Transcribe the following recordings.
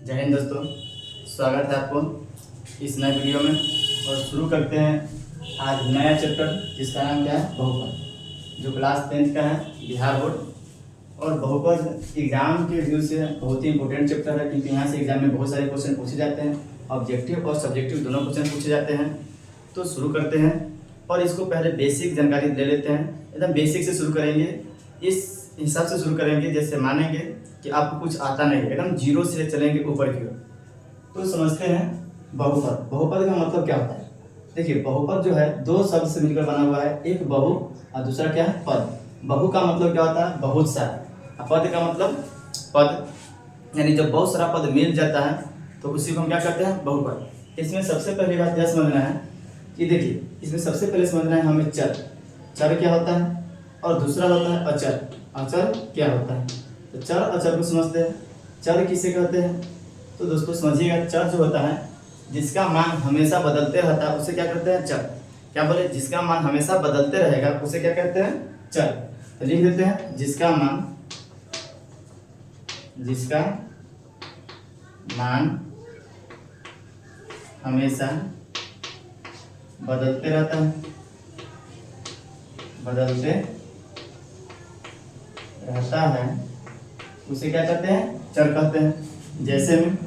जय हिंद दोस्तों, स्वागत है आपको इस नए वीडियो में। और शुरू करते हैं आज नया चैप्टर जिसका नाम क्या है, बहुपद, जो क्लास 10th का है, बिहार बोर्ड। और बहुपद एग्जाम के व्यू से बहुत ही इंपॉर्टेंट चैप्टर है, क्योंकि यहाँ से एग्जाम में बहुत सारे क्वेश्चन पूछे जाते हैं। ऑब्जेक्टिव और सब्जेक्टिव दोनों क्वेश्चन पूछे जाते हैं। तो शुरू करते हैं और इसको पहले बेसिक जानकारी ले लेते हैं। एकदम बेसिक से शुरू करेंगे, इस हिसाब से शुरू करेंगे जैसे मानेंगे कि आपको कुछ आता नहीं, एकदम जीरो से चलेंगे ऊपर की ओर। तो समझते हैं बहुपद। बहुपद का मतलब क्या होता है? देखिए, बहुपद जो है दो शब्द से मिलकर बना हुआ है, एक बहु और दूसरा क्या है, पद। बहु का मतलब क्या होता है, बहुत सारा। पद का मतलब पद, यानी जब बहुत सारा पद मिल जाता है तो उसी को हम क्या करते हैं, बहुपद। इसमें सबसे पहली बात यह समझना है कि देखिए, इसमें सबसे पहले समझना है हमें चर। चर क्या होता है और दूसरा होता है अचर। अचर क्या होता है? तो चर अचर को समझते हैं। चर किसे कहते हैं? तो दोस्तों समझिएगा, चर जो होता है जिसका मान हमेशा बदलते रहता है उसे क्या कहते हैं, चर। क्या बोले? जिसका मान हमेशा बदलते रहेगा उसे क्या कहते हैं, चर। तो लिख देते हैं जिसका मान हमेशा बदलते रहता है, उसे क्या कहते हैं, चर कहते हैं। जैसे में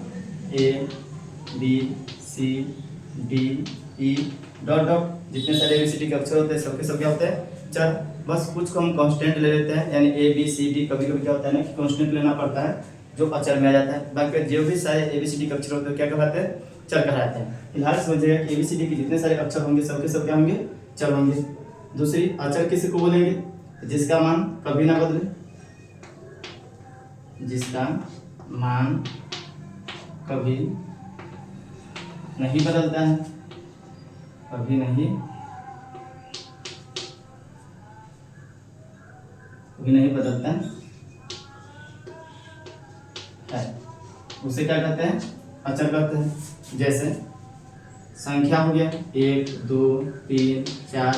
A B C D E dot dot, जितने सारे ABCD के अक्षर होते हैं सबके सब क्या होते हैं, चर। बस कुछ को हम कांस्टेंट ले लेते हैं, यानी A B C D कभी कभी क्या होता है ना कि कांस्टेंट लेना पड़ता है जो अचर में आ जाता है। बाकी जो भी सारे ABCD के अक्षर होते हैं क्या कहलाते हैं, चर कहलाते हैं। फिलहाल समझिएगा कि ABCD के जितने सारे अक्षर होंगे सबके सब क्या होंगे, चर होंगे। दूसरी, अचर किसी को बोलेंगे? जिसका मान कभी ना बदले, जिसका मान कभी नहीं बदलता है, कभी नहीं बदलता है, उसे क्या कहते हैं, अचर कहते हैं। जैसे संख्या हो गया 1 2 3 4,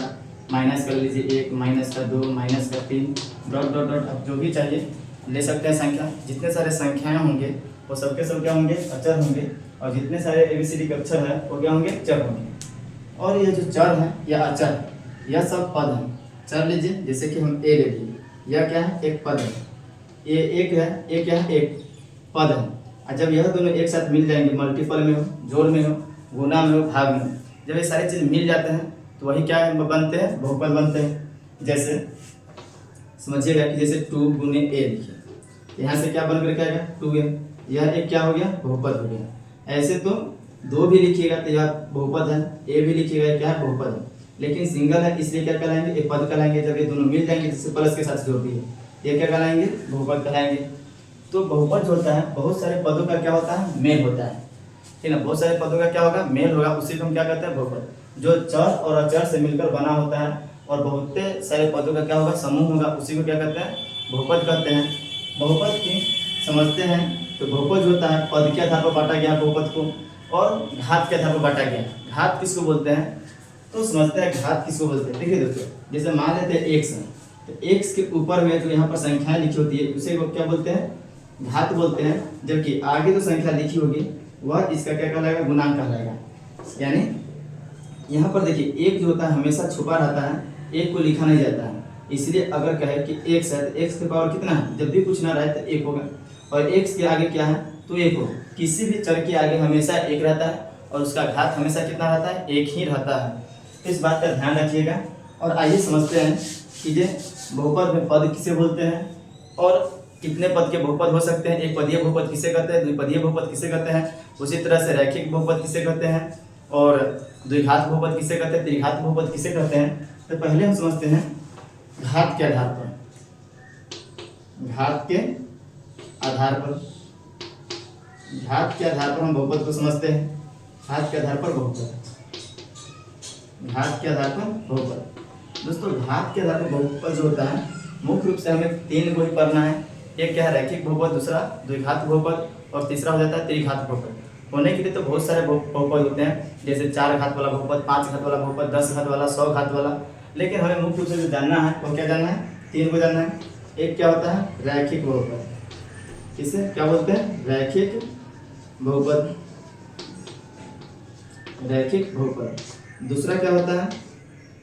माइनस कर लीजिए 1 माइनस का 2 माइनस का 3 डॉट डॉट डॉट, अब जो भी चाहिए ले सकते हैं संख्या। जितने सारे संख्याएं होंगे वो सबके सब क्या होंगे, अचर होंगे। और जितने सारे ABCD के अक्षर है वो क्या होंगे, चर होंगे। और ये जो चर है या अचर है, यह सब पद है। चर लीजिए, जैसे कि हम ए ले लिए, यह क्या है, एक पद है। ये एक है, एक क्या है, एक पद है। और जब यह दोनों एक साथ मिल जाएंगे, मल्टीपल में हो, जोड़ में हो, गुना में हो, भाग में हो, जब ये सारी चीज़ मिल जाते हैं तो वही क्या बनते हैं, बहुपद बनते हैं। जैसे समझिएगा कि जैसे 2 गुने ए लिखिए, यहाँ से क्या बन कर क्या आएगा, 2a। यह एक क्या हो गया, बहुपद हो गया। ऐसे तो 2 भी लिखिएगा तो यह बहुपद है, ए भी लिखिएगा क्या है, बहुपद है। लेकिन सिंगल है इसलिए क्या कहलाएंगे, एक पद कहलाएंगे। जब ये दोनों मिल जाएंगे जिससे प्लस के साथ जोड़ दिए, ये क्या कहलाएंगे, बहुपद कहलाएंगे। तो बहुपद जो होता है बहुत सारे पदों का क्या होता है, मेल होता है, ठीक ना। बहुत सारे पदों का क्या होगा, मेल होगा, उसी को हम क्या कहते हैं, बहुपद। जो चर और अचर से मिलकर बना होता है और बहुत सारे पदों का क्या होगा, समूह होगा, उसी को क्या कहते हैं, बहुपद कहते हैं। बहुपद की समझते हैं तो बहुपद होता है पद के आधार पर बांटा गया बहुपद को, और घात के आधार पर बांटा गया। घात किसको बोलते हैं, तो समझते हैं घात किसको बोलते हैं। देखिए दोस्तों, जैसे मान लेते हैं x है, तो x के ऊपर में जो यहाँ पर संख्याएं लिखी होती है उसे क्या बोलते हैं, घात बोलते हैं। जबकि आगे जो संख्या लिखी होगी वह इसका क्या कहलाएगा, गुणांक कहलाएगा। यानी यहाँ पर देखिए, एक जो होता है हमेशा छुपा रहता है, एक को लिखा नहीं जाता है। इसलिए अगर कहे कि x है तो x के पावर कितना है, जब भी कुछ ना रहे तो 1 होगा, और x के आगे क्या है तो 1 होगा। किसी भी चर के आगे हमेशा 1 रहता है और उसका घात हमेशा कितना रहता है, 1 ही रहता है। इस बात का ध्यान रखिएगा। और आइए समझते हैं कि ये बहुपद में पद किसे बोलते हैं और कितने पद के बहुपद हो सकते हैं। एक पदीय बहुपद किसे कहते हैं, द्विपदीय बहुपद किसे कहते हैं, उसी तरह से रैखिक बहुपद किसे कहते हैं, और द्विघात बहुपद किसे कहते हैं, त्रिघात बहुपद किसे कहते हैं। तो पहले हम समझते हैं घात के आधार पर, घात के आधार पर हम बहुपद को समझते हैं। घात के आधार पर बहुपद, घात के आधार पर बहुपद। दोस्तों घात के आधार पर बहुपद जो होता है मुख्य रूप से हमें 3 को ही पढ़ना है। एक क्या है, रैखिक बहुपद, दूसरा द्विघात बहुपद, और तीसरा हो जाता है त्रिघात बहुपद। होने के लिए तो बहुत सारे बहुपद होते हैं, जैसे 4 घात वाला बहुपद, 5 घात वाला बहुपद, 10 घात वाला, 100 घात वाला। लेकिन हमें मुख्य रूप से जो जानना है वो क्या जानना है, 3 को जानना है। एक क्या होता है, रैखिक बहुपद, किसे क्या बोलते हैं, रैखिक बहुपद, रैखिक बहुपद। दूसरा क्या होता है,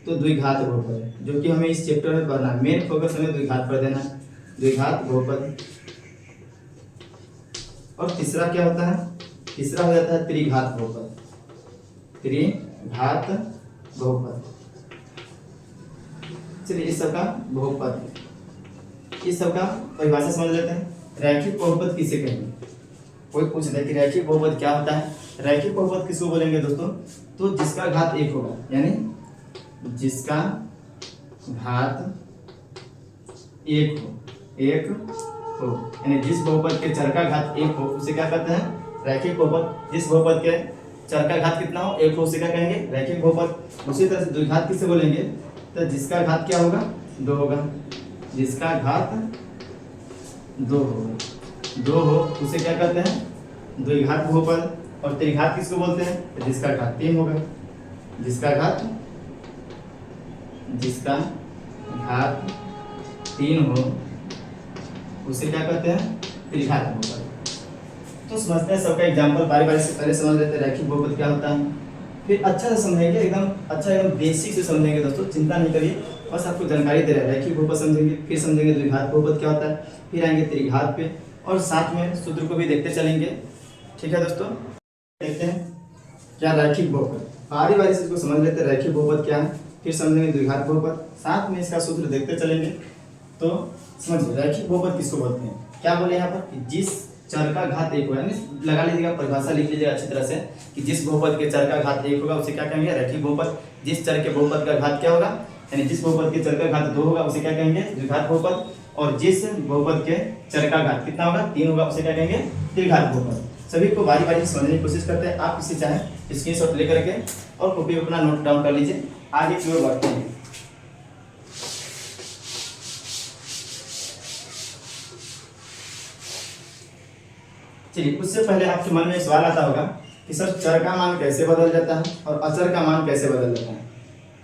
तो द्विघात बहुपद, जो कि हमें इस चैप्टर में पढ़ना है। मेन फोकस हमें द्विघात पर देना है, द्विघात बहुपद। और तीसरा क्या होता है, तीसरा हो जाता है त्रिघात बहुपद, त्रिघात बहुपद। चलिए इस सब का बहुपद, इस सब का परिभाषा समझ लेते हैं। रैखिक बहुपद किसे कहेंगे, कोई पूछ रहा है कि रैखिक बहुपद क्या होता है। रैखिक बहुपद किसको बोलेंगे दोस्तों, तो जिसका घात एक होगा, यानी जिसका घात एक हो, यानी जिस बहुपद के चर का घात एक हो उसे क्या कहते हैं, रैखिक बहुपद। जिस बहुपद के चर का घात कितना हो, एक हो, उसे क्या कहेंगे, रैखिक बहुपद। उसी तरह से द्विघात किसे बोलेंगे, तो जिसका घात क्या होगा, दो होगा, जिसका घात दो हो उसे क्या कहते हैं, द्विघात बहुपद। और त्रिघात किसको बोलते हैं, तो जिसका घात तीन होगा, जिसका घात तीन हो उसे क्या कहते हैं, त्रिघात बहुपद। तो समझते हैं सबका एग्जांपल बारी बारी से, पहले समझ लेते हैं रैखिक बहुपद क्या होता है, फिर अच्छा से समझेंगे, एकदम अच्छा एकदम बेसिक से समझेंगे दोस्तों, चिंता नहीं करिए, बस आपको जानकारी दे रहा है। रैखिक बहुपद समझेंगे, फिर समझेंगे द्विघात बहुपद क्या होता है, फिर आएंगे त्रिघात पे, और साथ में सूत्र को भी देखते चलेंगे। ठीक है दोस्तों, देखते हैं क्या रैखिक बहुपद, बारी बारी से इसको समझ लेते हैं रैखिक बहुपद क्या है, फिर समझेंगे द्विघात बहुपद, साथ में इसका सूत्र देखते चलेंगे। तो समझिए रैखिक बहुपद किसको बोलते हैं, क्या बोले यहाँ पर कि जिस चर का घात एक होगा, यानी लगा लीजिएगा, परिभाषा लिख लीजिएगा अच्छी तरह से कि जिस बहुपद के चर का घात एक होगा उसे क्या कहेंगे, रैखिक बहुपद। जिस चर के बहुपद का घात क्या होगा, यानी जिस बहुपद के चर का घात दो होगा उसे क्या कहेंगे, द्विघात बहुपद। और जिस बहुपद के चर का घात कितना होगा, तीन होगा, उसे क्या कहेंगे, त्रिघात बहुपद। सभी को बारी बारी से समझने की कोशिश करते हैं। आप किसी चाहे स्क्रीनशॉट लेकर के और कॉपी अपना नोट डाउन कर लीजिए, आगे की ओर बढ़ते हैं। चलिए, उससे पहले आपके मन में सवाल आता होगा कि सर चर का मान कैसे बदल जाता है और अचर का मान कैसे बदल जाता है।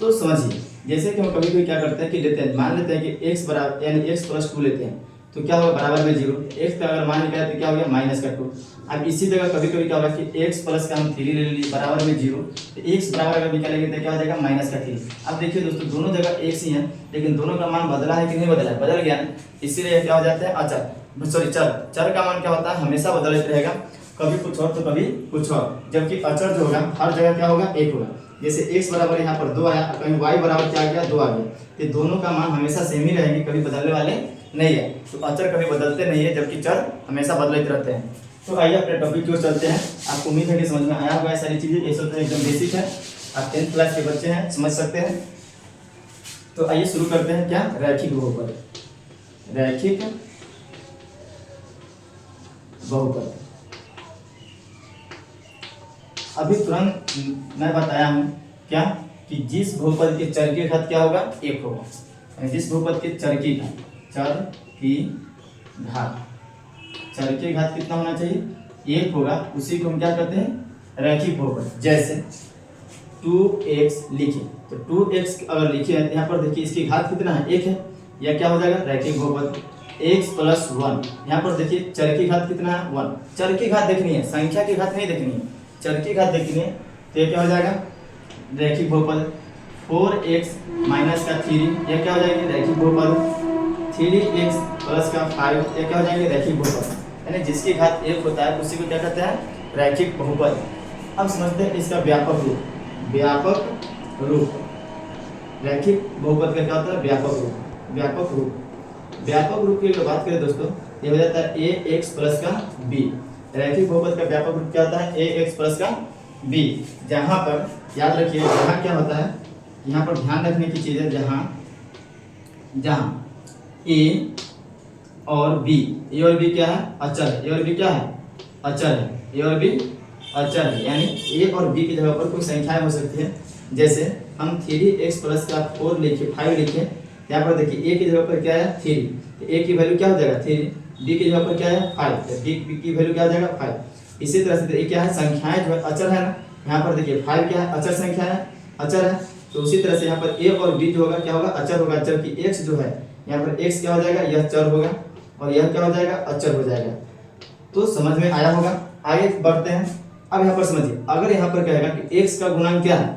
तो समझिए, जैसे कि हम कभी कभी क्या करते हैं कि लेते हैं, मान लेते हैं कि x बराबर यानी x + 2 लेते हैं, तो क्या होगा, बराबर में 0, x का अगर मान निकाले तो क्या हो गया, -2। अब इसी जगह कभी कभी क्या होगा कि x प्लस का हम 3 ले लीजिए, बराबर में 0, तो x बराबर अगर निकालेंगे तो क्या हो जाएगा, -3। अब देखिए दोस्तों, दोनों जगह x ही है, लेकिन दोनों का मान बदला है कि नहीं बदला है, बदल गया ना, इसीलिए क्या हो जाता है अचर, सॉरी चर। चर का मान क्या होता है, हमेशा बदलते रहेगा, कभी कुछ और तो कभी कुछ और, जबकि अचर जो होगा हर जगह क्या होगा, एक होगा। जैसे x बराबर यहाँ पर 2 आया, कहीं y बराबर क्या आ गया, 2 आ गया, तो दोनों का मान हमेशा सेम ही रहेंगे, कभी बदलने वाले नहीं है। तो अचर कभी बदलते नहीं है, जबकि चर हमेशा बदलते रहते हैं। तो आइए अपने टॉपिक की ओर चलते हैं। आपको उम्मीद है कि समझ में आया होगा सारी चीजें, ये सब तो एकदम बेसिक है, आप 10th क्लास के बच्चे हैं, समझ सकते हैं। तो आइए शुरू करते हैं, क्या, रैखिक बहुपद। रैखिक बहुपद, अभी तुरंत मैं बताया हूं क्या, कि जिस बहुपद के चर की घात क्या होगा, एक होगा, यानी जिस बहुपद के चर की घात चर की घात कितना होना चाहिए, एक होगा, उसी को हम क्या कहते हैं, रैखिक बहुपद। जैसे 2x लिखे, तो 2x अगर लिखे हैं, यहाँ पर देखिए इसकी घात कितना है, एक है, यह क्या हो जाएगा, रैखिक बहुपद। x + 1, यहाँ पर देखिए चर की घात कितना है, 1, चर की घात देखनी है, संख्या की घात नहीं देखनी है, चर की घात देखनी है, तो ये क्या हो जाएगा, रैखिक बहुपद। 4x - 3, यह क्या हो जाएगी, रैखिक बहुपद। 3x + 5, यह क्या हो जाएंगे, रैखिक बहुपद। यानी जिसकी घात एक होता है उसी को क्या कहते हैं, रैखिक बहुपद। अब समझते हैं इसका व्यापक रूप। व्यापक रूप, रैखिक बहुपद का क्या होता है, व्यापक रूप। व्यापक रूप, व्यापक रूप की अगर बात करें दोस्तों, ये हो जाता है ax + b। रैखिक बहुपद का व्यापक रूप क्या होता है, ax + b। जहां पर याद रखिए, जहां क्या होता है, यहाँ पर ध्यान रखने की चीज है, जहां a और b, a और b क्या है, अचर है, a और b क्या है, अचर है, a और b अचर है, यानी a और b की जगह पर कोई संख्याएं हो सकती है। जैसे हम 3x + 4 लिखे, 5 लिखे, यहाँ पर देखिए a की जगह पर क्या है, 3, तो a की वैल्यू क्या हो जाएगा, 3, b की जगह पर क्या है, 5, तो b की वैल्यू क्या हो जाएगा, 5। इसी तरह से ये क्या है, संख्याएं जो है अचर है ना, यहाँ पर देखिए 5 क्या है, अचर संख्या है, अचर है, तो उसी तरह से यहाँ पर a और b जो होगा क्या होगा, अचर होगा, जबकि x जो है यहाँ पर x क्या हो जाएगा, यह चर होगा, और यह क्या हो जाएगा, अचर हो जाएगा। तो समझ में आया होगा। आगे बढ़ते हैं। अब यहाँ पर समझिए, अगर यहाँ पर कहेगा कि x का गुणांक क्या है,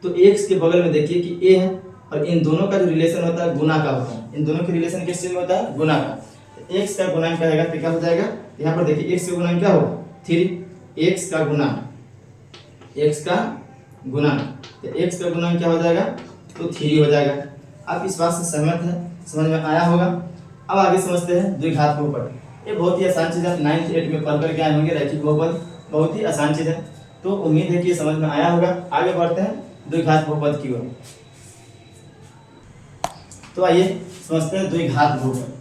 तो x के बगल में देखिए कि a है और इन दोनों का जो रिलेशन होता है गुना का होता है। इन दोनों के रिलेशन किस चीज में होता है? गुना का। तो x का गुणांक कहेगा तो क्या हो जाएगा? यहाँ पर देखिए x का गुणांक क्या होगा? 3। x का गुणांक, x का गुणांक, तो x का गुणांक क्या हो जाएगा? तो 3 हो जाएगा। आप इस बात से सहमत है? समझ में आया होगा। अब आगे समझते हैं द्विघात बहुपद। ये बहुत ही आसान चीज़ है, 9th 8th में पढ़ कर के आए होंगे। रैखिक बहुपद बहुत ही आसान चीज़ है, तो उम्मीद है कि ये समझ में आया होगा। आगे बढ़ते हैं द्विघात बहुपद की ओर। तो आइए समझते हैं द्विघात बहुपद,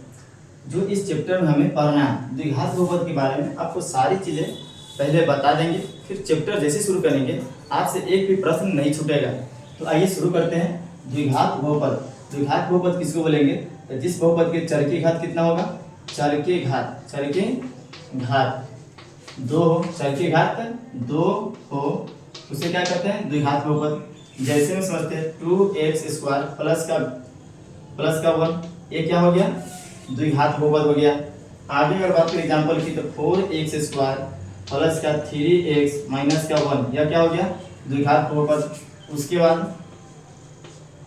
जो इस चैप्टर में हमें पढ़ना है। द्विघात बहुपद के बारे में आपको सारी चीज़ें पहले बता देंगे, फिर चैप्टर जैसे शुरू करेंगे आपसे एक भी प्रश्न नहीं छूटेगा। तो आइए शुरू करते हैं द्विघात बहुपद। द्विघात बहुपद किसको बोलेंगे? तो जिस बहुपद के चर की घात कितना होगा? चर के घात, चर के घात 2 हो, चर की घात 2 हो, उसे क्या कहते हैं? द्विघात बहुपद। जैसे में समझते हैं 2x² प्लस का 1, ये क्या हो गया? द्विघात बहुपद हो गया। आगे अगर बात करें एग्जाम्पल की, तो 4x² प्लस का 3x माइनस का 1, यह क्या हो गया? द्विघात बहुपद। उसके बाद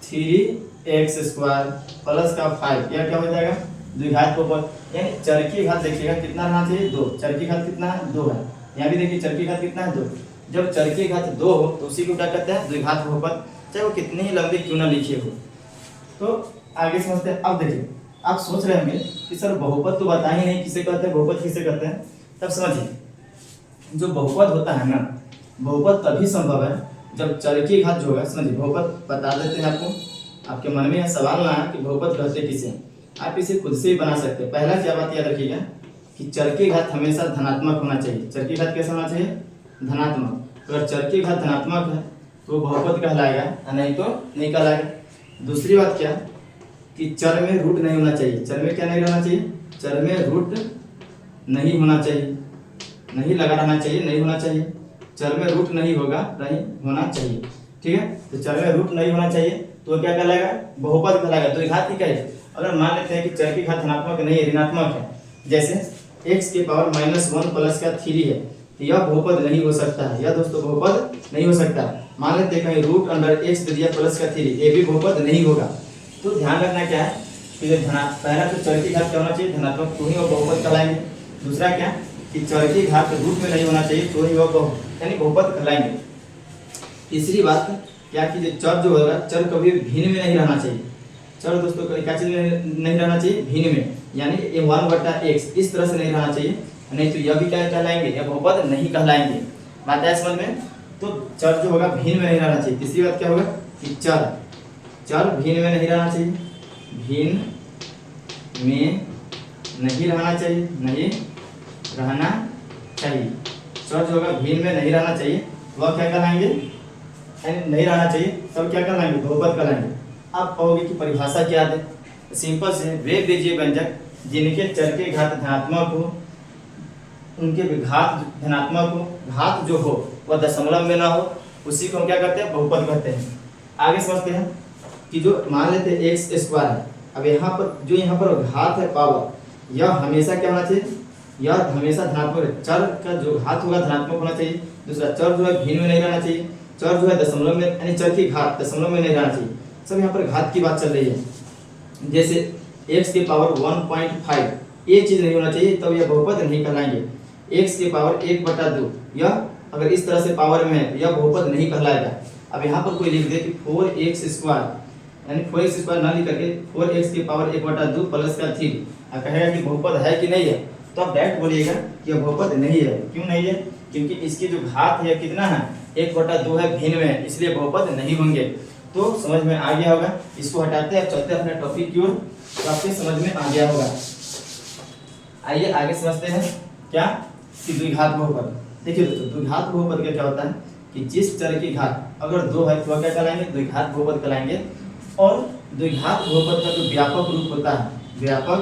3x² प्लस का 5, यह क्या हो जाएगा? द्विघात बहुपद। यानी चर की घात देखिएगा कितना रहना चाहिए? 2। चर की घात कितना है? 2 है। यहाँ भी देखिए चर की घात कितना है? 2। जब चर की घात 2 हो तो उसी को क्या कहते हैं? द्विघात बहुपद, चाहे वो कितनी ही लंबी क्यों ना लिखी हो। तो आगे समझते हैं। अब देखिए, आप सोच रहे होंगे कि सर बहुपद तो बता ही नहीं, किसे कहते हैं बहुपद, किसे कहते हैं? तब समझिए, जो बहुपद होता है ना, बहुपद तभी संभव है जब चर की घात जो होगा, समझिए बहुपद बता देते हैं आपको। आपके मन में यह सवाल ना आए कि बहुपद कहते किसे, आप इसे खुद से ही बना सकते हैं। पहला क्या बात याद रखिएगा कि चर की घात हमेशा धनात्मक होना चाहिए। चर की घात कैसा होना चाहिए? धनात्मक। अगर चर की घात धनात्मक है तो बहुपद कहलाएगा, नहीं तो नहीं कहलाएगा। दूसरी बात क्या कि चर में रूट नहीं होना चाहिए। चर में क्या नहीं रहना चाहिए? चर में रूट नहीं होना चाहिए, नहीं लगा रहना चाहिए, नहीं होना चाहिए। चर में रूट नहीं होगा, नहीं होना चाहिए। ठीक है, तो चर में रूट नहीं होना चाहिए तो क्या कहलाएगा? बहुपद कहलाएगा। तो घात ही क्या है? अगर मान लेते हैं कि चर की घात धनात्मक नहीं है, ऋणात्मक है, जैसे x की पावर -1 प्लस का 3 है, तो यह बहुपद नहीं हो सकता है। यह दोस्तों बहुपद नहीं हो सकता। मान लेते हैं कहीं रूट अंडर x दे दिया प्लस का 3, ये भी बहुपद नहीं होगा। तो ध्यान रखना क्या है कि पहला तो चर की घात क्या होना चाहिए? धनात्मक, तो ही वो बहुपद कहलाएंगे। दूसरा क्या कि चर की घात रूट में नहीं होना चाहिए, तो ही वो यानी बहुपद कहलाएंगे। तीसरी बात क्या कि जो चर जो होगा, चर कभी भिन्न में नहीं रहना चाहिए। चर दोस्तों क्या चीज में नहीं रहना चाहिए? भिन्न में, यानी ये 1/x इस तरह से नहीं रहना चाहिए, नहीं तो यह भी क्या कहलाएंगे? यह बहुपद नहीं कहलाएंगे। बात है समझ में? तो चर जो होगा भिन्न में नहीं रहना चाहिए। तीसरी बात क्या होगा कि चर भिन्न में नहीं रहना चाहिए, भिन्न में नहीं रहना चाहिए, नहीं रहना चाहिए। चर जो होगा भिन्न में नहीं रहना चाहिए, वह क्या कहलाएंगे? नहीं रहना चाहिए, तब क्या कहलाएंगे? बहुपद कहलाएंगे। आप कहोगे कि परिभाषा क्या है? सिंपल से, वे बीजीय व्यंजक जिनके चर के घात धनात्मक हो, उनके घात धनात्मक हो, घात जो हो वह दशमलव में ना हो, उसी को हम क्या कहते हैं? बहुपद कहते हैं। आगे समझते हैं कि जो मान लेते हैं x² है, अब यहाँ पर जो यहाँ पर घात है पावर, यह हमेशा क्या होना चाहिए? यह हमेशा धनात्मक है। चर का जो घात होगा धनात्मक होना चाहिए। दूसरा, चर जो है भिन्न में नहीं रहना चाहिए। चर जो है दशमलव में, यानी चर की घात दशमलव में नहीं रहना चाहिए। सब यहाँ पर घात की बात चल रही है। जैसे x की पावर 1.5, ये चीज़ नहीं होना चाहिए, तब यह बहुपद नहीं कहलाएंगे। x की पावर 1/2, यह अगर इस तरह से पावर में है, यह बहुपद नहीं कहलाएगा। अब यहाँ पर कोई लिख दे कि 4x², यानी 4x² ना लिख करके 4x की पावर 1/2 प्लस का 3, कहेगा कि बहुपद है कि नहीं है, तो आप डायरेक्ट बोलिएगा कि यह बहुपद नहीं है। क्यों नहीं है? क्योंकि इसकी जो घात है कितना है? 1/2 है, भिन्न में, इसलिए बहुपद नहीं होंगे। तो समझ में आ गया होगा। इसको हटाते हैं, चलते हैं अपने टॉपिक की ओर, तो आपके समझ में आ गया होगा। आइए आगे समझते हैं क्या कि द्विघात बहुपद। देखिए दोस्तों, द्विघात बहुपद का क्या होता है कि जिस चर की घात अगर 2 है तो क्या कहलाएंगे? द्विघात बहुपद कहलाएंगे। और द्विघात बहुपद का जो व्यापक रूप होता है, व्यापक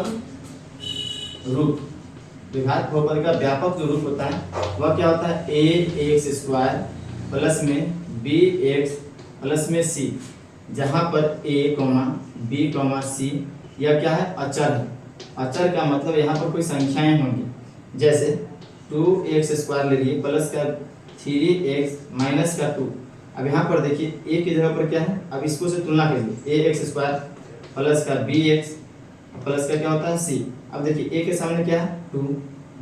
रूप, द्विघात बहुपद का व्यापक जो रूप होता है वह क्या होता है? ax² प्लस में bx प्लस में c, जहाँ पर a, b, c यह क्या है? अचर है। अचर का मतलब यहाँ पर कोई संख्याएं होंगी। जैसे 2x² ले लिए प्लस का 3x माइनस का 2। अब यहाँ पर देखिए a की जगह पर क्या है, अब इसको से तुलना करिए ax² प्लस का bx प्लस का क्या होता है c। अब देखिए a के सामने क्या है 2,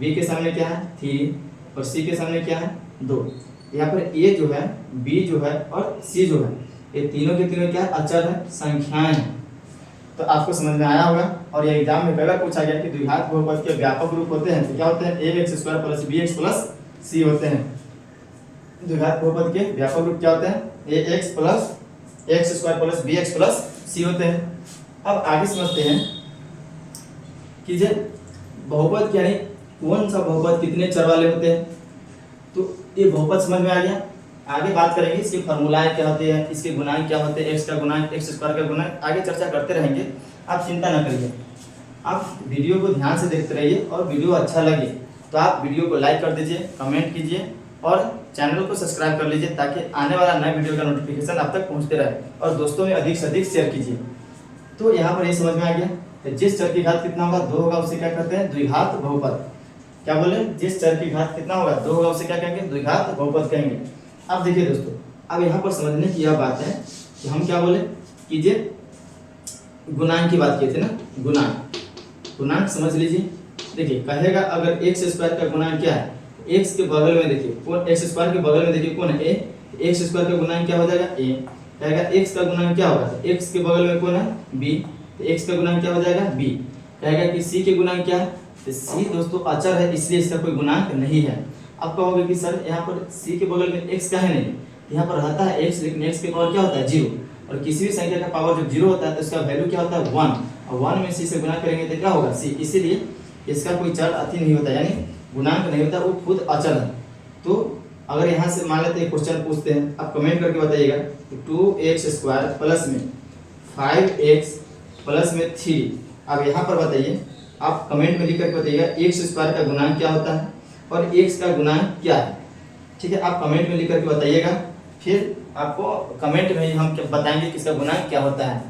b के सामने क्या है 3 और c के सामने क्या है 2। यहाँ पर a जो है, b जो है और c जो है, ये तीनों के तीनों क्या है, अचर है, संख्याएं हैं। तो आपको समझ में आया होगा। और ये एग्जाम में पहला पूछा गया कि द्विघात बहुपद के व्यापक रूप होते हैं तो क्या होते हैं, ax² plus bx plus c होते हैं। द्विघात बहुपद के व्यापक रूप क्या होते हैं, ax plus x² plus bx plus c होते हैं। अब आगे समझते हैं कि जे बहुपद यानी कौन सा बहुपद कितने चर वाले होते हैं। तो ये बहुपद समझ में आ गया। आगे बात करेंगे इसके फॉर्मूलाएं क्या होते हैं, इसके गुणांक क्या होते हैं, x का गुणांक x² का गुणांक, आगे चर्चा करते रहेंगे। आप चिंता न करिए, आप वीडियो को ध्यान से देखते रहिए और वीडियो अच्छा लगे तो आप वीडियो को लाइक कर दीजिए, कमेंट कीजिए और चैनल को सब्सक्राइब कर लीजिए ताकि आने वाला नए वीडियो का नोटिफिकेशन आप तक पहुंचते रहे। और दोस्तों में अधिक से अधिक शेयर कीजिए। तो यहाँ पर ये समझ में आ गया कि जिस चर की घात कितना होगा 2 होगा उसे क्या कहते हैं, द्विघात बहुपद। क्या बोले, जिस चर की घात कितना होगा 2 होगा उसे क्या कहेंगे, द्विघात बहुपद कहेंगे। अब देखिए दोस्तों, अब यहाँ पर समझने की यह बात है कि हम क्या बोले कि जे गुणांक की बात किए थे ना, गुणांक समझ लीजिए। देखिए कहेगा अगर x² का गुणांक क्या है, x के बगल में देखिए कौन, x² के बगल में देखिए कौन है a, x² का गुणांक क्या हो जाएगा a। कहेगा x का गुणांक क्या होगा, तो x के बगल में कौन है b, तो x का गुणांक क्या हो जाएगा b। कहेगा कि c के गुणांक क्या है, तो c दोस्तों अचर है इसलिए इसका कोई गुणांक नहीं है। अब कहोगे कि सर यहाँ पर c के बगल में x का है नहीं, यहाँ पर रहता है x लेकिन x के पावर क्या होता है 0, और किसी भी संख्या का पावर जब 0 होता है तो उसका वैल्यू क्या होता है 1, और 1 में c से गुणा करेंगे तो क्या होगा c, इसीलिए इसका कोई चर अति नहीं होता यानी गुणांक नहीं होता, वो खुद अचर है। तो अगर यहाँ से मान लेते हैं क्वेश्चन पूछते हैं, आप कमेंट करके बताइएगा 2x² प्लस में 5x प्लस में 3। अब यहाँ पर बताइए, आप कमेंट में लिख करके बताइएगा x² का गुणांक क्या होता है और x का गुणांक क्या है। ठीक है, आप कमेंट में लिख करके बताइएगा, फिर आपको कमेंट में हम बताएंगे कि इसका गुणांक क्या होता है,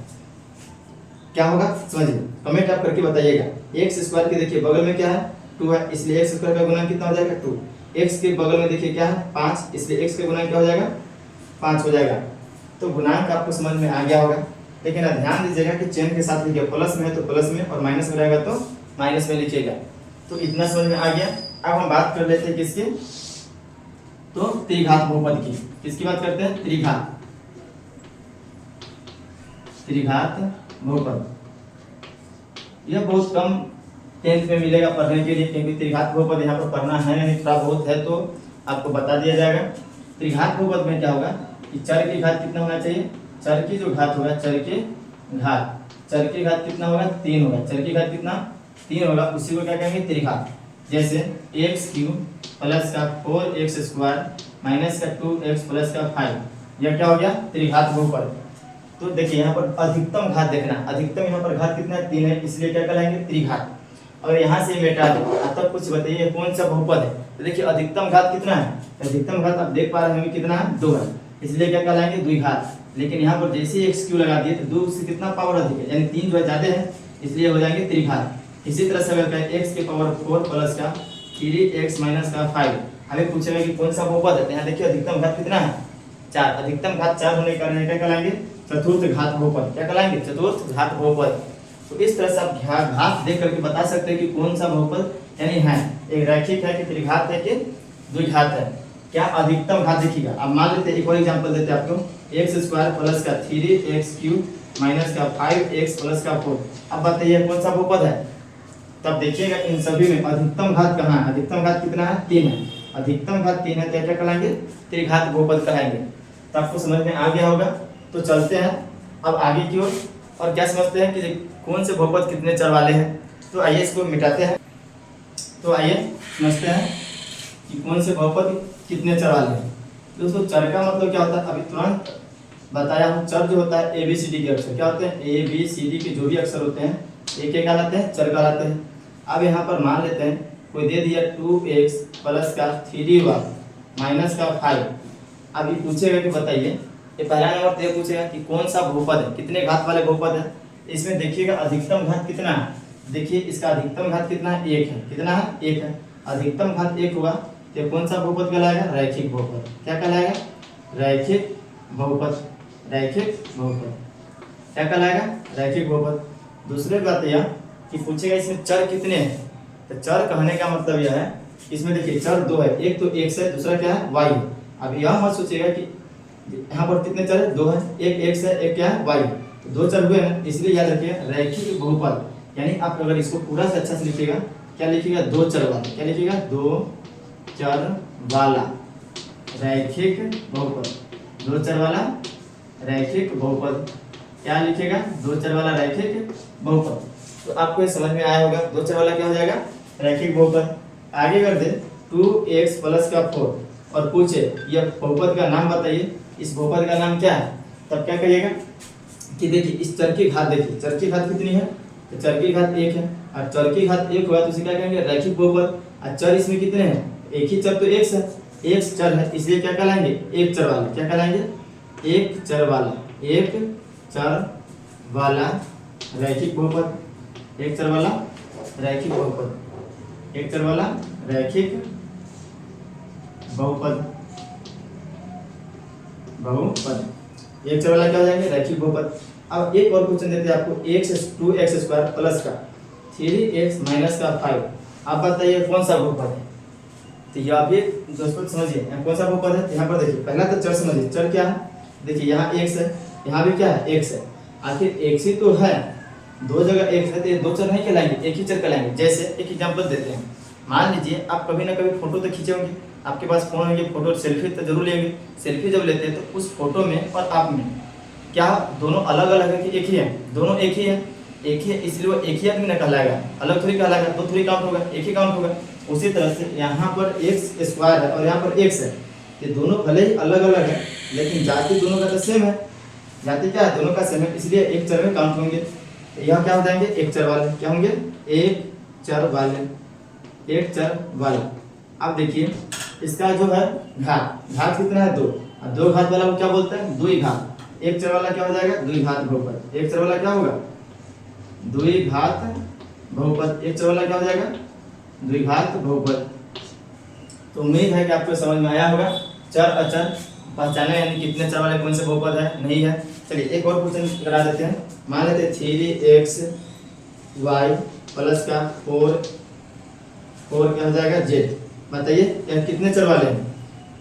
क्या होगा समझिए। कमेंट आप करके बताइएगा। x² के देखिए बगल में क्या है 2 है, इसलिए x² का गुणांक कितना हो जाएगा 2। x के बगल में देखिए क्या है 5, इसलिए x का गुणांक क्या हो जाएगा 5 हो जाएगा। तो गुणांक आपको समझ में आ गया होगा, लेकिन ध्यान दीजिएगा कि चिन्ह के साथ लिखिए, प्लस में है तो प्लस में और माइनस में रहेगा तो माइनस में लिखिएगा। तो इतना समझ में आ गया। अब हम बात कर लेते हैं किसकी, तो त्रिघात बहुपद की। किसकी बात करते हैं, त्रिघात बहुपद। यह बहुत कम 10th में मिलेगा पढ़ने के लिए, क्योंकि त्रिघात बहुपद यहाँ पर पढ़ना है नहीं, थोड़ा बहुत है तो आपको बता दिया जाएगा। त्रिघात बहुपद में क्या होगा कि चर की घात कितना होना चाहिए, चर की जो घात होगा, चर की घात कितना होगा 3 होगा, चर की घात कितना 3 होगा, उसी को क्या कहेंगे त्रिघात। जैसे x³ प्लस का 4x² माइनस का 2x प्लस का 5, यह क्या हो गया त्रिघात बहुपद। तो देखिए यहाँ पर अधिकतम घात देखना, अधिकतम यहाँ पर घात कितना है 3 है, इसलिए क्या कहलाएंगे त्रिघात। अगर यहाँ से मिटा दो तब कुछ बताइए कौन सा बहुपद है। तो देखिए अधिकतम घात कितना है, अधिकतम घात आप देख पा रहे हैं कितना है 2 है, इसलिए क्या कहलाएंगे द्विघात। लेकिन यहाँ पर जैसे ही x³ लगा दिए तो 2 से कितना पावर अधिक है, यानी 3 जो है ज्यादा है, इसलिए हो जाएंगे त्रिघात। इसी तरह से अगर कहें x के पावर 4 प्लस का 3x माइनस का 5, हमें पूछेगा कि कौन सा बहुपद है, तो यहाँ देखिए अधिकतम घात कितना है 4, अधिकतम घात 4 होने के कारण क्या कहलाएंगे चतुर्थ घात बहुपद। क्या कहलाएंगे चतुर्थ घात बहुपद। तो इस तरह से आप घात देख करके बता सकते हैं कि कौन सा बहुपद यानी है, एक रैखिक है कि त्रिघात है कि द्विघात है। क्या अधिकतम घात देखिएगा। अब मान लेते हैं एक और एग्जांपल देते हैं आपको, x² प्लस का 3x³ माइनस का 5x प्लस का 4। अब बताइए कौन सा बहुपद है, तब देखिएगा इन सभी में अधिकतम घात कहाँ है, अधिकतम घात कितना है 3 है, अधिकतम घात 3 है, क्या कहलाएंगे त्रिघात बहुपद कहलाएंगे। तो आपको समझ में आ गया होगा। तो चलते हैं अब आगे की ओर और क्या समझते हैं कि कौन से बहुपद कितने चर वाले हैं। तो आइए इसको मिटाते हैं। तो आइए समझते हैं कि कौन से बहुपद कितने चर वाले हैं। दोस्तों चर का मतलब क्या होता है, अभी तुरंत बताया हूँ। चर जो होता है ABCD के अक्षर क्या होते हैं, ABCD के जो भी अक्षर होते हैं एक एक कहलाते हैं, चर कहलाते हैं। अब यहाँ पर मान लेते हैं कोई दे दिया 2x प्लस का 3y माइनस का 5। अब ये पूछेगा कि बताइए, ये पहला नंबर तो ये पूछेगा कि कौन सा बहुपद है, कितने घात वाले बहुपद है। इसमें देखिएगा अधिकतम घात कितना है, देखिए इसका अधिकतम घात कितना है 1 है, कितना है 1 है। अधिकतम घात 1 हुआ तो ये कौन सा बहुपद कहलाएगा? रैखिक बहुपद। क्या कहलाएगा? रैखिक बहुपद। रैखिक बहुपद क्या कहलाएगा? रैखिक बहुपद। दूसरी बात यह कि पूछेगा इसमें चर कितने हैं, तो चर कहने का मतलब यह है इसमें देखिए चर दो है, एक तो x है, दूसरा क्या है? y है। अब यह मत सोचिएगा कि यहाँ पर कितने चर है? दो है, एक x है, एक क्या है? y। तो दो चर हुए ना, इसलिए याद रखिए रैखिक बहुपद। यानी आप अगर इसको पूरा से अच्छा से लिखिएगा, क्या लिखिएगा? दो चर वाला। क्या लिखिएगा? दो चर वाला रैखिक बहुपद। दो चर वाला रैखिक बहुपद। क्या लिखिएगा? दो चर वाला रैखिक बहुपद। तो आपको ये समझ में आया होगा, दो चर वाला क्या हो जाएगा? रैखिक बहुपद। आगे कर दे 2x प्लस का 4 और पूछे यह बहुपद का नाम बताइए, इस बहुपद का नाम क्या है? तब क्या करिएगा कि देखिए इस चर की घात देखिए, चर की घात कितनी है? तो चर की घात 1 है, और चर की घात 1 हुआ तो इसे क्या कहेंगे? रैखिक बहुपद। और चर इसमें कितने हैं? एक ही चर तो x है, एक चर है, इसलिए क्या कहलाएंगे? एक चर वाला। क्या कहलाएंगे? एक चर वाला। एक चर वाला रैखिक बहुपद। एक चर वाला रैखिक बहुपद। एक चर वाला रैखिक बहुपद। बहुपद एक चर वाला क्या हो जाएंगे? रैखिक बहुपद। अब एक और क्वेश्चन देते हैं आपको, 2x स्क्वायर प्लस का 3x माइनस का 5। आप बताइए कौन सा बहुपद है? तो ये आप ये दोस्तों समझिए कौन सा बहुपद है। यहाँ पर देखिए पहला तो चर समझिए, चर क्या है? देखिए यहाँ x है, यहाँ भी क्या है? x है। आखिर x ही तो है, दो जगह x है तो ये दो चर नहीं कहलाएंगे, एक ही चर कहलाएंगे। जैसे एक एग्जांपल देते हैं, मान लीजिए आप कभी ना कभी फोटो तो खींचे होंगे, आपके पास फोन होंगे, फोटो सेल्फी तो जरूर लेंगे। सेल्फी जब लेते हैं तो उस फोटो में और आप में क्या दोनों अलग अलग है कि एक ही है? दोनों एक ही है, एक ही है, इसलिए वो एक ही आदमी ना कहलाएगा, अलग थोड़ी कहलाएगा, दो थोड़ी काउंट होगा, एक ही काउंट होगा। उसी तरह से यहाँ पर x स्क्वायर है और यहाँ पर x है, ये दोनों भले ही अलग अलग है लेकिन जाति दोनों का तो सेम है। जाति क्या है? दोनों का सेम है, इसलिए एक चर में काउंट होंगे। यह क्या हो जाएंगे? एक चर वाले। क्या होंगे? एक चर वाले। एक चर वाला। अब देखिए इसका जो है घात, घात कितना है? 2। और दो घात वाला को क्या बोलते हैं? द्विघात। एक चर वाला क्या हो जाएगा? द्विघात बहुपद। एक चर वाला क्या होगा? द्विघात बहुपद। एक चर वाला क्या हो जाएगा? द्विघात बहुपद। तो उम्मीद है कि आपको समझ में आया होगा। चर अचर पहचाने यानी कितने चर वाले कौन से बहुपद है, नहीं है। चलिए एक और क्वेश्चन करा देते हैं। मान लेते हैं 3x y प्लस का 4 क्या हो जाएगा? z। बताइए यह कितने चर वाले हैं?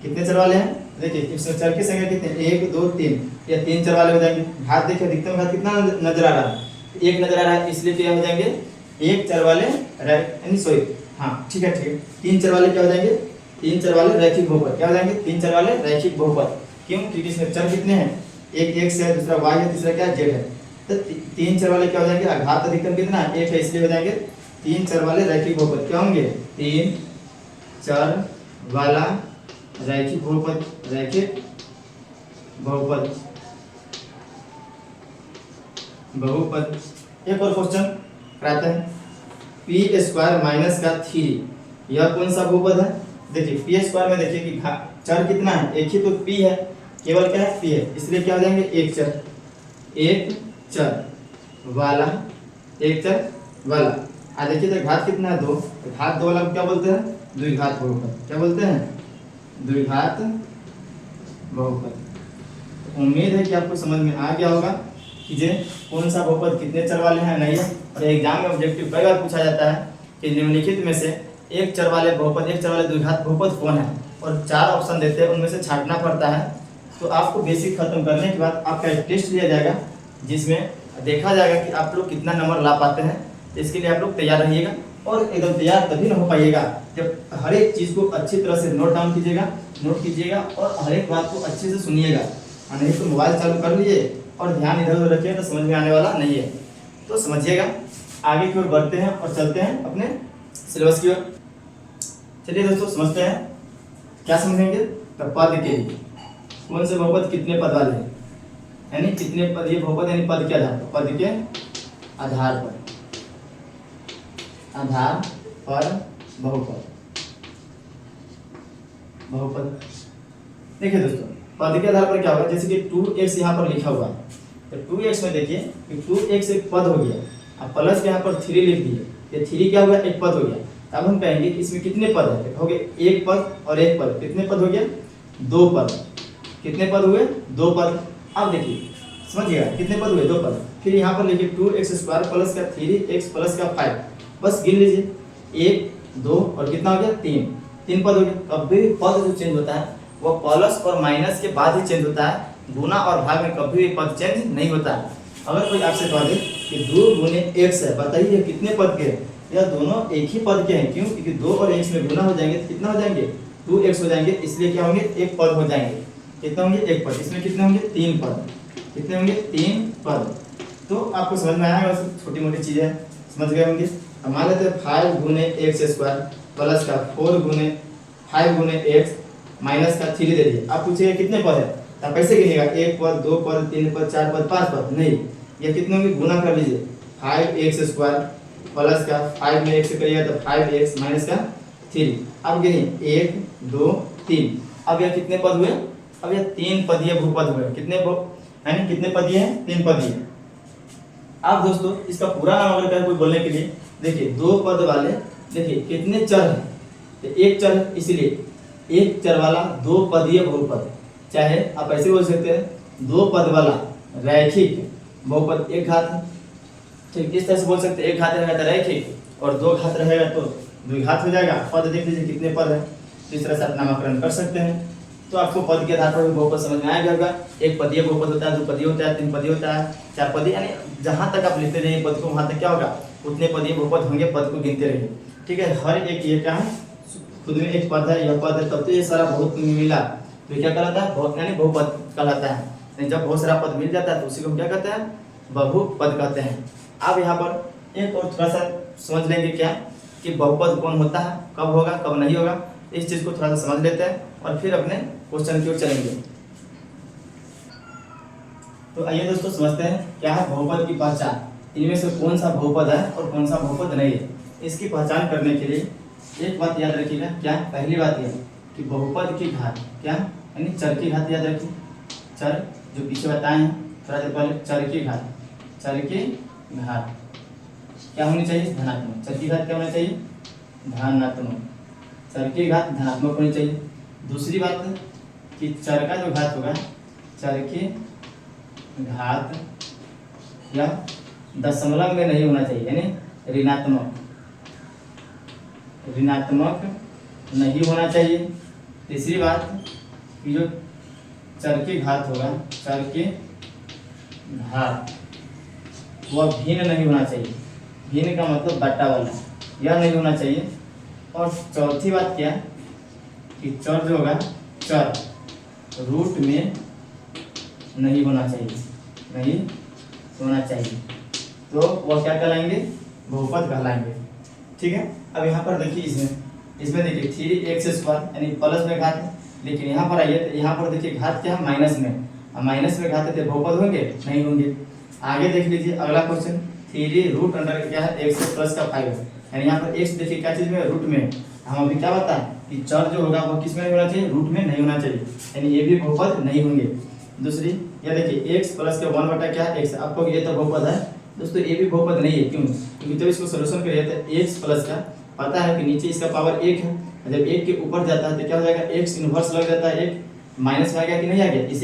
कितने चर वाले हैं? देखिए इसमें चर की संख्या कितने? 1 2 3, ये 3 चर वाले हो जाएंगे। घात देखिए अधिकतम घात कितना नजर आ रहा है? 1 नजर आ रहा है, इसलिए क्या हो जाएंगे? एक चर वाले यानी सॉरी हाँ ठीक है 3 चर वाले क्या हो जाएंगे? 3 चर वाले रैखिक बहुपद। क्या हो जाएंगे? 3 चर वाले रैखिक बहुपद। क्यों? क्योंकि इसमें चर कितने हैं? एक x है, दूसरा y है, तीसरा क्या है? z है। तो 3 चर वाले क्या हो जाएंगे? घात अधिकतम कितना है? 1 है, इसलिए हो जाएंगे 3 चर वाले रैखिक बहुपद। क्या होंगे? 3 चर वाला रैखिक बहुपद। रैखिक बहुपद। बहुपद। एक और क्वेश्चन कराते हैं, पी स्क्वायर माइनस का 3 यह कौन सा बहुपद है? देखिए पी स्क्वायर में देखिए कि चर कितना है? एक ही तो पी है, केवल क्या है? पी है, इसलिए क्या हो जाएंगे? एक चर। एक चर वाला। एक चर वाला। देखिए तो घात कितना है? 2। घात 2 वाला को क्या बोलते हैं? द्विघात बहुपद। क्या बोलते हैं? द्विघात बहुपद। उम्मीद है कि आपको समझ में आ गया होगा कि जे कौन सा बहुपद कितने चर वाले हैं, नहीं है। और एग्जाम में ऑब्जेक्टिव कई बार पूछा जाता है कि निम्नलिखित में से एक चर वाले बहुपद, एक चर वाले द्विघात बहुपद कौन है, और 4 ऑप्शन देते हैं, उनमें से छांटना पड़ता है। तो आपको बेसिक खत्म करने के बाद आपका एक टेस्ट लिया जाएगा जिसमें देखा जाएगा कि आप लोग कितना नंबर ला पाते हैं। तो इसके लिए आप लोग तैयार रहिएगा, और एकदम तैयार तभी ना हो पाइएगा जब हर एक चीज़ को अच्छी तरह से नोट डाउन कीजिएगा, नोट कीजिएगा और हर एक बात को अच्छे से सुनिएगा। नहीं तो मोबाइल चालू कर लीजिए और ध्यान इधर उधर रखिए तो समझ में आने वाला नहीं है। तो समझिएगा, आगे की ओर बढ़ते हैं और चलते हैं अपने सिलेबस की ओर। चलिए दोस्तों समझते हैं, क्या समझेंगे? तो पद के लिए कौन से बहुपद कितने पद वाले हैं, यानी कितने पद, ये बहुपद यानी पद के आधार पर, पद के आधार पर, आधार पर बहुपद। बहुपद देखिए दोस्तों, पद के आधार पर क्या होगा? जैसे कि 2x यहाँ पर लिखा हुआ है, तो 2x में देखिए कि 2x एक पद हो गया, अब प्लस के यहाँ पर 3 लिख दिए, ये 3 क्या हो गया? एक पद हो गया। अब हम कहेंगे कि इसमें कितने पद है, हो गए एक पद और एक पद, कितने पद हो गया, दो पद, कितने पद हुए, दो पद। अब देखिए समझिएगा कितने पद हुए, दो पद। फिर यहाँ पर लिखिए 2x² प्लस का 3x प्लस का 5, बस गिन लीजिए, एक दो और कितना हो गया, तीन, तीन पद हो गए। कभी भी पद जो चेंज होता है वो प्लस और माइनस के बाद ही चेंज होता है, गुना और भाग में कभी भी पद चेंज नहीं होता है। अगर कोई आपसे कह दे कि 2 गुने x है, बताइए कितने पद के, या दोनों एक ही पद के हैं, क्यों, क्योंकि 2 और x में गुना हो जाएंगे तो कितना हो जाएंगे, 2x हो जाएंगे, इसलिए क्या होंगे, एक पद हो जाएंगे। कितने होंगे, एक पद। इसमें कितने होंगे, तीन पद, कितने होंगे, तीन पद। तो आपको समझ में आया, छोटी मोटी चीजें समझ गए होंगे। अब मान लेते हैं 5 गुने x² प्लस का 4 गुने 5 गुने x माइनस का 3 दे दिए। आप पूछिएगा कितने पद है, तो आप कैसे गिनेगा, एक पद, दो पद, तीन पद, चार पद, पांच पद, नहीं, ये कितने होंगे, गुना कर लीजिए, 5x² प्लस का 5 में 1 से करिएगा तो 5x माइनस का 3। अब गिनिए 1 2 3, अब यह कितने पद हुए, अब यह तीन पदीय बहुपद हुए, कितने यानी कितने पदीय हैं, तीन पदीय। अब दोस्तों इसका पूरा नाम अगर कोई बोलने के लिए, देखिए दो पद वाले, देखिए कितने चर हैं, तो एक चर है, इसलिए एक चर वाला दो पदीय बहुपद, चाहे आप ऐसे बोल सकते हैं दो पद वाला रैखिक बहुपद एक घात है, ठीक, इस तरह से बोल सकते हैं, एक घात रहेगा तो रैखिक, और दो घात रहेगा तो द्विघात हो जाएगा। पद देख लीजिए कितने पद है, तो इस तरह से आप नामकरण कर सकते हैं। तो आपको पद के आधार पर बहुपद समझ में आएगा होगा, एक पदीय बहुपद होता है, दो पदीय होता है, तीन पदीय होता है, चार पदीय, यानी जहाँ तक आप लिखते रहिए पद को वहाँ तक क्या होगा, उतने पदीय बहुपद होंगे, पद को गिनते रहिए, ठीक है। हर एक ये क्या है, खुद में एक पद है, यह पद है, तब तो ये सारा बहुत मिला तो क्या कहलाता है, बहुत, यानी बहुपद कहलाता है। जब बहुत सारा पद मिल जाता है तो उसी को हम क्या कहते हैं, बहुपद कहते हैं। अब यहाँ पर एक और थोड़ा सा समझ लेंगे क्या, कि बहुपद कौन होता है, कब होगा कब नहीं होगा, इस चीज को थोड़ा सा समझ लेते हैं और फिर अपने क्वेश्चन की ओर चलेंगे। तो आइए दोस्तों समझते हैं क्या है बहुपद की पहचान, इनमें से कौन सा बहुपद है और कौन सा बहुपद नहीं है। इसकी पहचान करने के लिए एक बात याद रखिएगा, क्या, पहली बात यह कि बहुपद की घात, क्या, यानी चर की घात याद रखिए, चर जो पीछे बताए हैं थोड़ा देर पहले, चर की घात, चर की घात क्या होनी चाहिए, धनात्मक। चर की घात क्या होना चाहिए, धनात्मक, चर की घात धनात्मक होनी चाहिए। दूसरी बात कि चर का जो घात होगा, चर की घात या दशमलव में नहीं होना चाहिए, यानी ऋणात्मक, ऋणात्मक नहीं होना चाहिए। तीसरी बात कि जो चर की घात होगा, चर की घात वह भिन्न नहीं होना चाहिए, भिन्न का मतलब बट्टा वाला, यह नहीं होना चाहिए। और चौथी बात क्या कि चर जो होगा, चर रूट में नहीं होना चाहिए, नहीं होना चाहिए, तो वह क्या कहलाएंगे, बहुपद कहलाएंगे, ठीक है। अब यहाँ पर देखिए इसमें देखिए 3x² यानी प्लस में घात है, लेकिन यहाँ पर आइए तो यहाँ पर देखिए घात क्या है, माइनस में, अब माइनस में घात है तो बहुपद होंगे, नहीं होंगे। आगे देख लीजिए अगला क्वेश्चन, 3 रूट अंडर क्या है, x प्लस का 5 है, यानी यहाँ पर x देखिए क्या चीज में, रूट में। हम अभी क्या बताएं कि चर जो होगा वो किस में होना चाहिए, रूट में नहीं होना चाहिए, यानी ये भी बहुपद नहीं होंगे। दूसरी ये देखिए x प्लस का 1 बटा क्या है, x, आपको ये तो बहुपद है दोस्तों, ये भी बहुपद नहीं है, क्यों, क्योंकि जब इसको सोल्यूशन करिए तो x प्लस का पता है कि नीचे इसका पावर 1 है, जब 1 के ऊपर जाता है तो क्या हो जाएगा, x इनवर्स लग जाता है, 1 माइनस में आ गया कि नहीं आ गया,